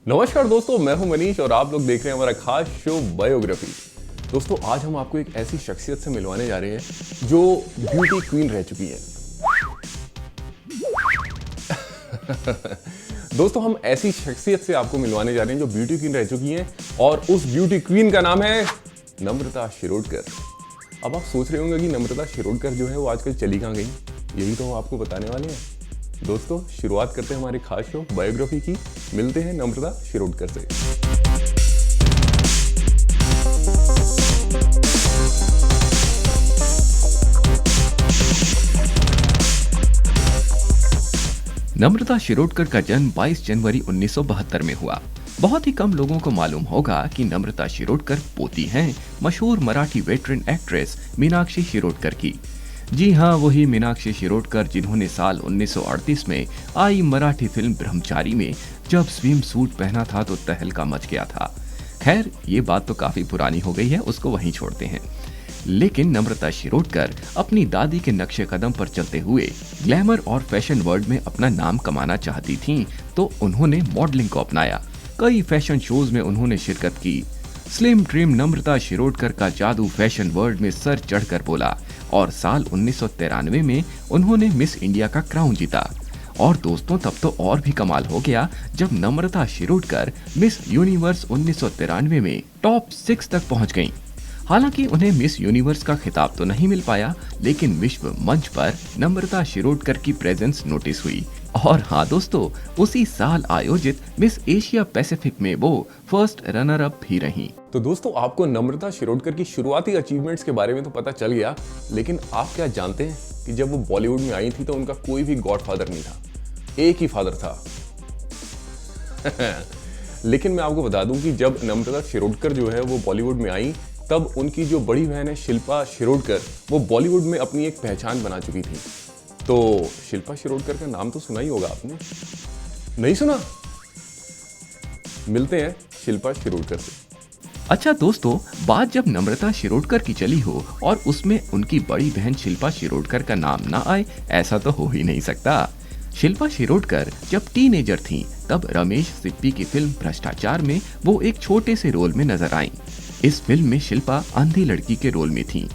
नमस्कार दोस्तों, मैं हूं मनीष और आप लोग देख रहे हैं हमारा खास शो बायोग्राफी। दोस्तों, आज हम आपको एक ऐसी शख्सियत से मिलवाने जा रहे हैं जो ब्यूटी क्वीन रह चुकी है। दोस्तों, हम ऐसी शख्सियत से आपको मिलवाने जा रहे हैं जो ब्यूटी क्वीन रह चुकी है और उस ब्यूटी क्वीन का नाम है नम्रता शिरोडकर। अब आप सोच रहे होंगे कि नम्रता शिरोडकर जो है वो आजकल चली कहाँ गई। यही तो हम आपको बताने वाले हैं। दोस्तों, शुरुआत करते हैं हमारे खास शो बायोग्राफी की। मिलते हैं नम्रता शिरोडकर से। नम्रता शिरोडकर का जन्म 22 जनवरी 1972 में हुआ। बहुत ही कम लोगों को मालूम होगा कि नम्रता शिरोडकर पोती हैं मशहूर मराठी वेटरन एक्ट्रेस मीनाक्षी शिरोडकर की। जी हाँ, वही मीनाक्षी शिरोडकर जिन्होंने साल 1938 में आई मराठी फिल्म ब्रह्मचारी में जब स्विम सूट पहना था तो तहलका मच गया था। खैर, ये बात तो काफी पुरानी हो गई है, उसको वहीं छोड़ते हैं। लेकिन नम्रता शिरोडकर अपनी दादी के नक्शे कदम पर चलते हुए ग्लैमर और फैशन वर्ल्ड में अपना नाम कमाना चाहती थीं, तो उन्होंने मॉडलिंग को अपनाया। कई फैशन शोज में उन्होंने शिरकत की। स्लिम ट्रिम नम्रता शिरोडकर का जादू फैशन वर्ल्ड में सर चढ़कर बोला और साल 1993 में उन्होंने मिस इंडिया का क्राउन जीता। और दोस्तों, तब तो और भी कमाल हो गया जब नम्रता शिरोडकर मिस यूनिवर्स 1993 में टॉप 6 तक पहुंच गईं। हालांकि उन्हें मिस यूनिवर्स का खिताब तो नहीं मिल पाया, लेकिन विश्व मंच पर नम्रता शिरोडकर की प्रेजेंस नोटिस हुई। और हाँ दोस्तों, उसी साल आयोजित मिस एशिया पैसिफिक में वो फर्स्ट रनर अप भी रहीं। तो दोस्तों, आपको नम्रता शिरोडकर की शुरुआती अचीवमेंट्स के बारे में तो पता चल गया, लेकिन आप क्या जानते हैं कि जब वो बॉलीवुड में आई थी तो उनका कोई भी गॉडफादर नहीं था, एक ही फादर था। लेकिन मैं आपको बता दूं कि जब नम्रता शिरोडकर जो है वो बॉलीवुड में आई, तब उनकी जो बड़ी बहन है शिल्पा शिरोडकर, वो बॉलीवुड में अपनी एक पहचान बना चुकी थी। तो शिल्पा शिरोडकर का नाम तो सुना ही होगा आपने, नहीं सुना? मिलते हैं शिल्पा शिरोडकर से। अच्छा दोस्तों, बात जब नम्रता शिरोडकर की चली हो और उसमें उनकी बड़ी बहन शिल्पा शिरोडकर का नाम ना आए, ऐसा तो हो ही नहीं सकता। शिल्पा शिरोडकर जब टीनेजर थीं, तब रमेश सिप्पी की फिल्म भ्रष्टाचार में वो एक छोटे से रोल में नजर आईं। इस फिल्म में शिल्पा अंधी लड़की के रोल में थीं।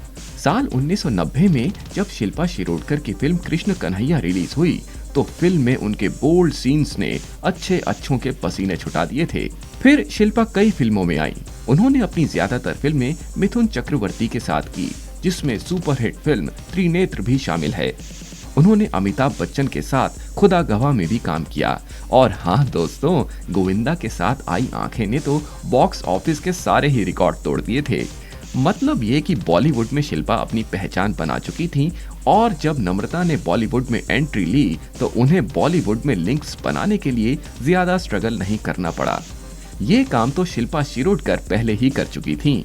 साल 1990 में जब शिल्पा शिरोडकर की फिल्म कृष्ण कन्हैया रिलीज हुई, तो फिल्म में उनके बोल्ड सीन्स ने अच्छों के पसीने छुटा दिए थे। फिर शिल्पा कई फिल्मों में आईं। उन्होंने अपनी ज्यादातर फिल्में मिथुन चक्रवर्ती के साथ की, जिसमें सुपरहिट फिल्म त्रिनेत्र भी शामिल है। उन्होंने अमिताभ बच्चन के साथ खुदा गवाह में भी काम किया। और हाँ दोस्तों, गोविंदा के साथ आई आंखें ने तो बॉक्स ऑफिस के सारे ही रिकॉर्ड तोड़ दिए थे। मतलब ये कि बॉलीवुड में शिल्पा अपनी पहचान बना चुकी थी, और जब नम्रता ने बॉलीवुड में एंट्री ली तो उन्हें बॉलीवुड में लिंक्स बनाने के लिए ज्यादा स्ट्रगल नहीं करना पड़ा। ये काम तो शिल्पा शिरोडकर पहले ही कर चुकी थी।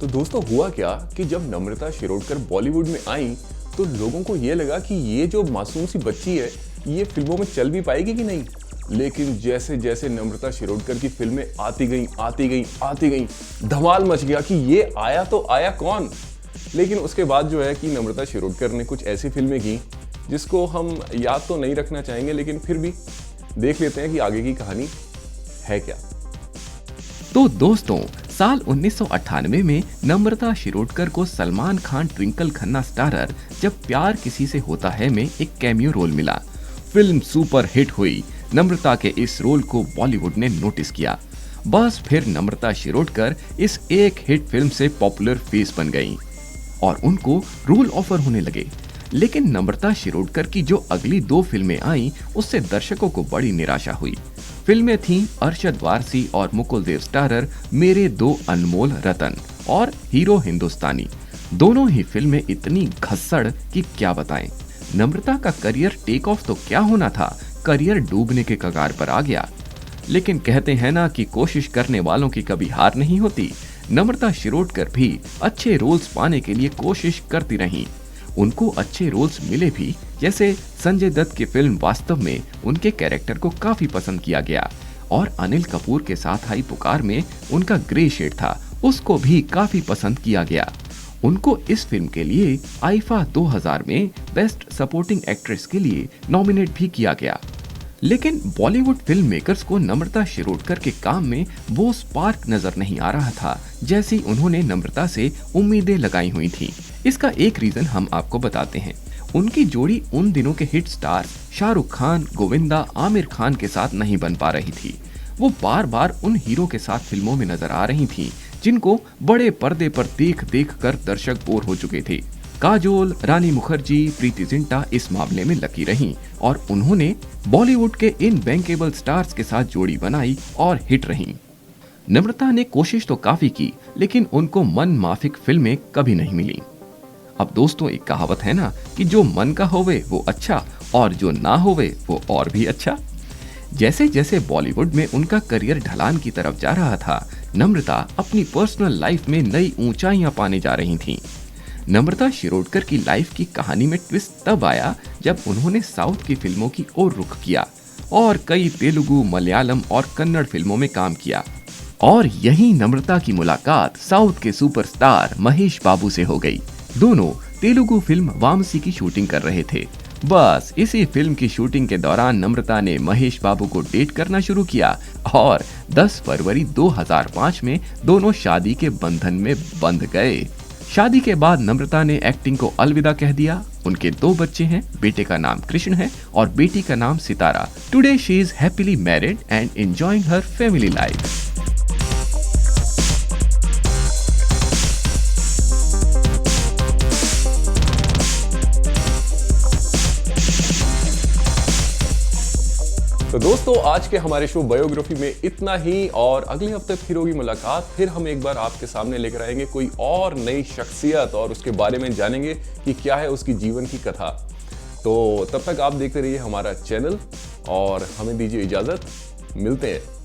तो दोस्तों, हुआ क्या कि जब नम्रता शिरोडकर बॉलीवुड में आई तो लोगों को ये लगा कि ये जो मासूम सी बच्ची है, ये फिल्मों में चल भी पाएगी कि नहीं। लेकिन जैसे जैसे नम्रता शिरोडकर की फिल्में आती गई, धमाल मच गया कि ये आया तो आया कौन। लेकिन उसके बाद जो है कि नम्रता शिरोडकर ने कुछ ऐसी फिल्में की जिसको हम याद तो नहीं रखना चाहेंगे, लेकिन फिर भी देख लेते हैं कि आगे की कहानी है क्या। तो दोस्तों, साल 1998 में नम्रता शिरोडकर को सलमान खान ट्विंकल खन्ना स्टारर जब प्यार किसी से होता है में एक कैमियो रोल मिला। फिल्म सुपर हिट हुई। नम्रता के इस रोल को बॉलीवुड ने नोटिस किया। बस फिर नम्रता शिरोडकर इस एक हिट फिल्म से पॉपुलर फेस बन गईं और उनको रोल ऑफर होने लगे। लेकिन नम्रता शिरोडकर की जो अगली 2 फिल्में आईं, उससे दर्शकों को बड़ी निराशा हुई। फिल्में थीं अरशद वारसी और मुकुल देव स्टारर मेरे 2 अनमोल रतन और हीरो हिंदुस्तानी। दोनों ही फिल्में इतनी घस्सड़ कि क्या बताएं। नम्रता का करियर टेक ऑफ तो क्या होना था, करियर डूबने के कगार पर आ गया। लेकिन कहते हैं ना कि कोशिश करने वालों की कभी हार नहीं होती। नम्रता शिरोडकर भी अच्छे रोल्स पाने के लिए कोशिश करती रहीं। उनको अच्छे रोल्स मिले भी, जैसे संजय दत्त की फिल्म वास्तव में उनके कैरेक्टर को काफी पसंद किया गया, और अनिल कपूर के साथ आई पुकार में उनका ग्रे शेड था, उसको भी काफी पसंद किया गया। उनको इस फिल्म के लिए आईफा 2000 में बेस्ट सपोर्टिंग एक्ट्रेस के लिए नॉमिनेट भी किया गया। लेकिन बॉलीवुड फिल्म मेकर्स को नम्रता शिरोडकर के काम में वो स्पार्क नजर नहीं आ रहा था जैसी उन्होंने नम्रता से उम्मीदें लगाई हुई थी। इसका एक रीजन हम आपको बताते हैं। उनकी जोड़ी उन दिनों के हिट स्टार शाहरुख खान, गोविंदा, आमिर खान के साथ नहीं बन पा रही थी। वो बार बार उन हीरो के साथ फिल्मों में नजर आ रही थी जिनको बड़े पर्दे पर देख देख कर दर्शक बोर हो चुके थे। काजोल, रानी मुखर्जी, प्रीति जिंटा इस मामले में लकी रहीं और उन्होंने बॉलीवुड के इन बैंकेबल स्टार्स के साथ जोड़ी बनाई और हिट रहीं। नम्रता ने कोशिश तो काफी की लेकिन उनको मन माफिक फिल्में कभी नहीं मिली। अब दोस्तों, एक कहावत है ना कि जो मन का होवे वो अच्छा और जो ना होवे वो और भी अच्छा। जैसे जैसे बॉलीवुड में उनका करियर ढलान की तरफ जा रहा था, नम्रता अपनी पर्सनल लाइफ में नई ऊंचाइयां पाने जा रही थीं। नम्रता शिरोडकर की लाइफ की कहानी में ट्विस्ट तब आया जब उन्होंने साउथ की फिल्मों की ओर रुख किया और कई तेलुगु, मलयालम और कन्नड़ फिल्मों में काम किया। और यहीं नम्रता की मुलाकात साउथ के सुपरस्टार महेश बाबू से हो गई। दोनों तेलुगु फिल्म वामसी की शूटिंग कर रहे थे। बस इसी फिल्म की शूटिंग के दौरान नम्रता ने महेश बाबू को डेट करना शुरू किया और 10 फरवरी 2005 में दोनों शादी के बंधन में बंध गए। शादी के बाद नम्रता ने एक्टिंग को अलविदा कह दिया। उनके 2 बच्चे हैं, बेटे का नाम कृष्ण है और बेटी का नाम सितारा। Today she is happily married and enjoying her family life. तो दोस्तों, आज के हमारे शो बायोग्राफी में इतना ही और अगले हफ्ते फिर होगी मुलाकात। फिर हम एक बार आपके सामने लेकर आएंगे कोई और नई शख्सियत और उसके बारे में जानेंगे कि क्या है उसकी जीवन की कथा। तो तब तक आप देखते रहिए हमारा चैनल और हमें दीजिए इजाजत। मिलते हैं।